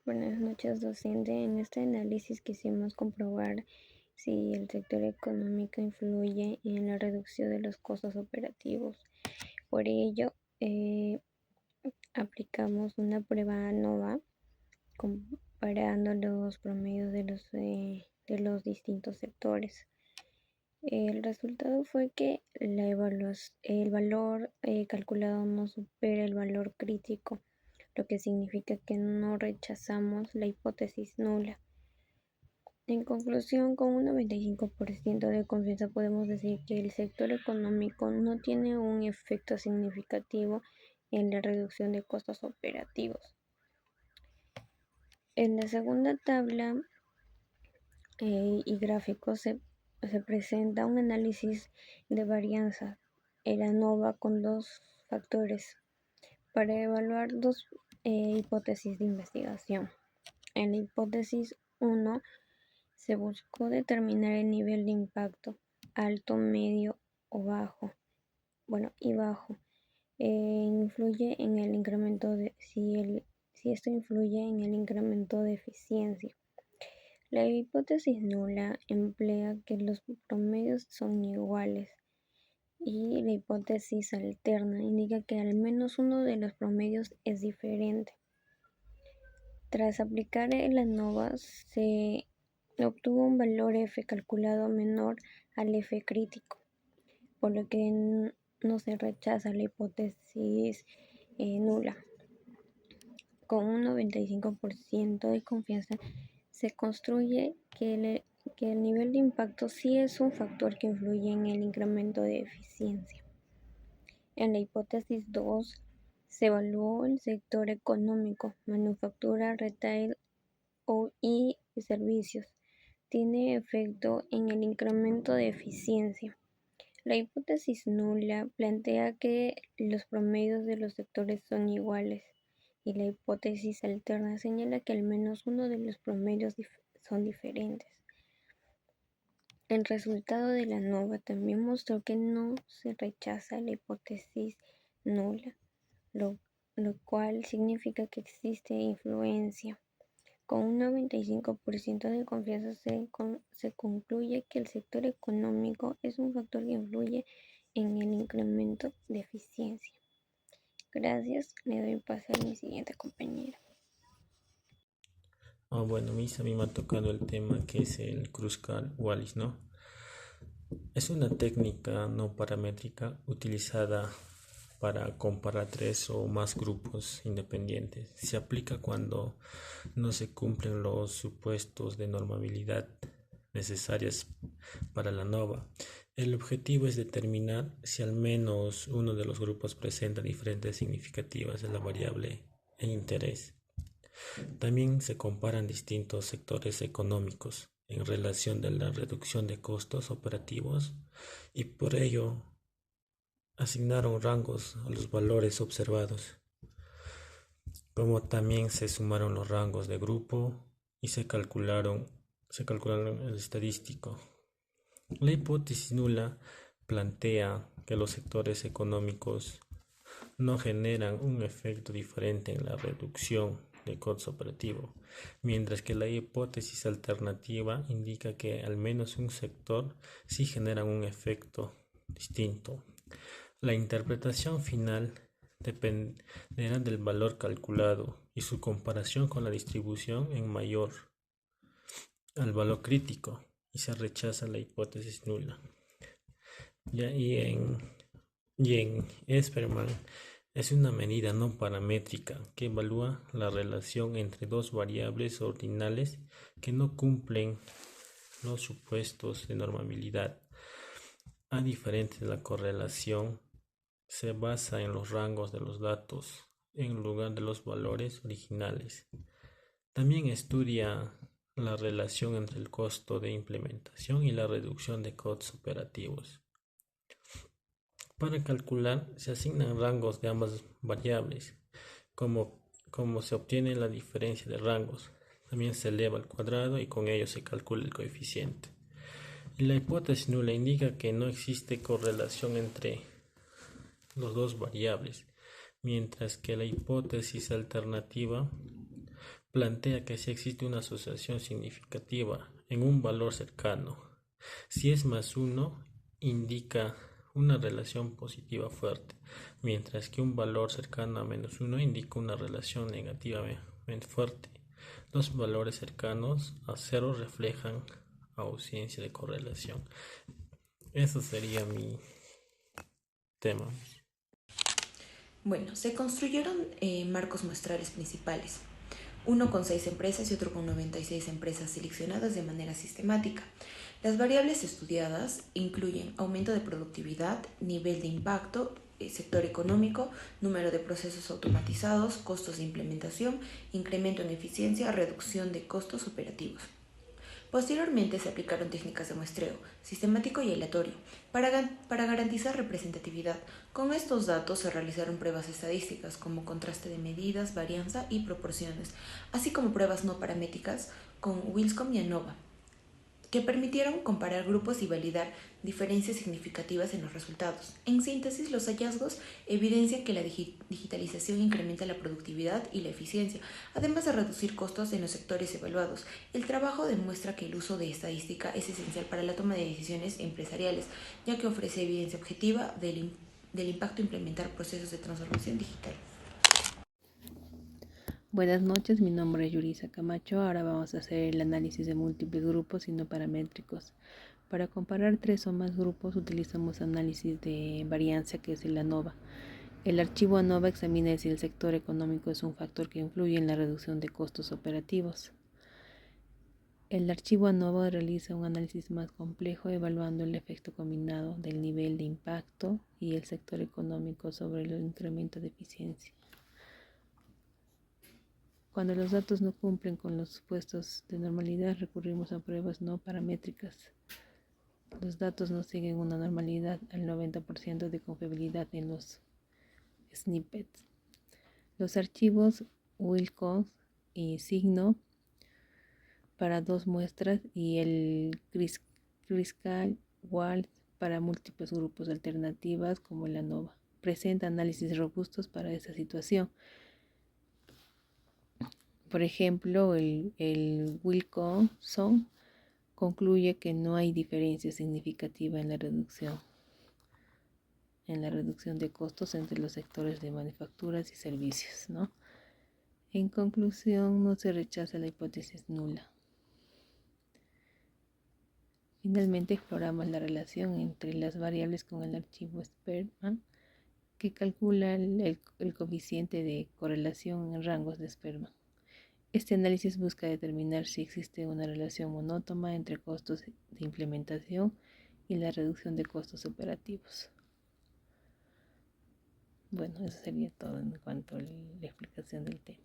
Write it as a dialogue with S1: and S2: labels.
S1: Buenas noches, docente. En este análisis quisimos comprobar si el sector económico influye en la reducción de los costos operativos. Por ello, aplicamos una prueba ANOVA comparando los promedios de los distintos sectores. El resultado fue que el valor calculado no supera el valor crítico, lo que significa que no rechazamos la hipótesis nula. En conclusión, con un 95% de confianza podemos decir que el sector económico no tiene un efecto significativo en la reducción de costos operativos. En la segunda tabla y gráficos se presenta un análisis de varianza, el ANOVA, con dos factores para evaluar dos hipótesis de investigación. En la hipótesis 1 se buscó determinar el nivel de impacto alto, medio o bajo. Bajo. Influye en el incremento de si esto influye en el incremento de eficiencia. La hipótesis nula emplea que los promedios son iguales y la hipótesis alterna indica que al menos uno de los promedios es diferente. Tras aplicar el ANOVA se obtuvo un valor F calculado menor al F crítico, por lo que no se rechaza la hipótesis nula. Con un 95% de confianza se construye que el nivel de impacto sí es un factor que influye en el incremento de eficiencia. En la hipótesis 2 se evaluó el sector económico, manufactura, retail y servicios. Tiene efecto en el incremento de eficiencia. La hipótesis nula plantea que los promedios de los sectores son iguales y la hipótesis alterna señala que al menos uno de los promedios son diferentes. El resultado de la ANOVA también mostró que no se rechaza la hipótesis nula, lo cual significa que existe influencia. Con un 95% de confianza se concluye que el sector económico es un factor que influye en el incremento de eficiencia. Gracias, le doy paso a mi siguiente compañero.
S2: Bueno, a mí me ha tocado el tema que es el Kruskal-Wallis, ¿no? Es una técnica no paramétrica utilizada para comparar tres o más grupos independientes. Se aplica cuando no se cumplen los supuestos de normabilidad necesarias para la ANOVA. El objetivo es determinar si al menos uno de los grupos presenta diferencias significativas de la variable en interés. También se comparan distintos sectores económicos en relación de la reducción de costos operativos y por ello asignaron rangos a los valores observados, como también se sumaron los rangos de grupo y se calcularon el estadístico. La hipótesis nula plantea que los sectores económicos no generan un efecto diferente en la reducción de costo operativo, mientras que la hipótesis alternativa indica que al menos un sector sí genera un efecto distinto. La interpretación final dependerá del valor calculado y su comparación con la distribución en mayor al valor crítico, y se rechaza la hipótesis nula. Y en Esperman es una medida no paramétrica que evalúa la relación entre dos variables ordinales que no cumplen los supuestos de normabilidad. A diferencia de la correlación, se basa en los rangos de los datos en lugar de los valores originales. También estudia la relación entre el costo de implementación y la reducción de costos operativos. Para calcular se asignan rangos de ambas variables. Como se obtiene la diferencia de rangos, también se eleva al cuadrado y con ello se calcula el coeficiente. Y la hipótesis nula indica que no existe correlación entre los dos variables, mientras que la hipótesis alternativa plantea que si existe una asociación significativa en un valor cercano, si es más uno, indica una relación positiva fuerte, mientras que un valor cercano a menos uno indica una relación negativamente fuerte. Los valores cercanos a cero reflejan ausencia de correlación. Eso sería mi tema.
S3: Bueno, se construyeron marcos muestrales principales, uno con 6 empresas y otro con 96 empresas seleccionadas de manera sistemática. Las variables estudiadas incluyen aumento de productividad, nivel de impacto, sector económico, número de procesos automatizados, costos de implementación, incremento en eficiencia, reducción de costos operativos. Posteriormente se aplicaron técnicas de muestreo sistemático y aleatorio para garantizar representatividad. Con estos datos se realizaron pruebas estadísticas como contraste de medidas, varianza y proporciones, así como pruebas no paramétricas con Wilscom y ANOVA, que permitieron comparar grupos y validar diferencias significativas en los resultados. En síntesis, los hallazgos evidencian que la digitalización incrementa la productividad y la eficiencia, además de reducir costos en los sectores evaluados. El trabajo demuestra que el uso de estadística es esencial para la toma de decisiones empresariales, ya que ofrece evidencia objetiva del impacto de implementar procesos de transformación digital.
S4: Buenas noches, mi nombre es Yurisa Camacho. Ahora vamos a hacer el análisis de múltiples grupos y no paramétricos. Para comparar 3 o más grupos utilizamos análisis de varianza, que es el ANOVA. El archivo ANOVA examina si el sector económico es un factor que influye en la reducción de costos operativos. El archivo ANOVA realiza un análisis más complejo evaluando el efecto combinado del nivel de impacto y el sector económico sobre el incremento de eficiencia. Cuando los datos no cumplen con los supuestos de normalidad, recurrimos a pruebas no paramétricas. Los datos no siguen una normalidad al 90% de confiabilidad en los snippets. Los archivos Wilcox y Signo para 2 muestras y el Kruskal-Waltz para múltiples grupos alternativas como la ANOVA. Presenta análisis robustos para esta situación. Por ejemplo, el Wilcoxon concluye que no hay diferencia significativa en la reducción de costos entre los sectores de manufacturas y servicios, ¿no? En conclusión, no se rechaza la hipótesis nula. Finalmente, exploramos la relación entre las variables con el archivo Spearman, que calcula el coeficiente de correlación en rangos de Spearman. Este análisis busca determinar si existe una relación monótona entre costos de implementación y la reducción de costos operativos. Bueno, eso sería todo en cuanto a la explicación del tema.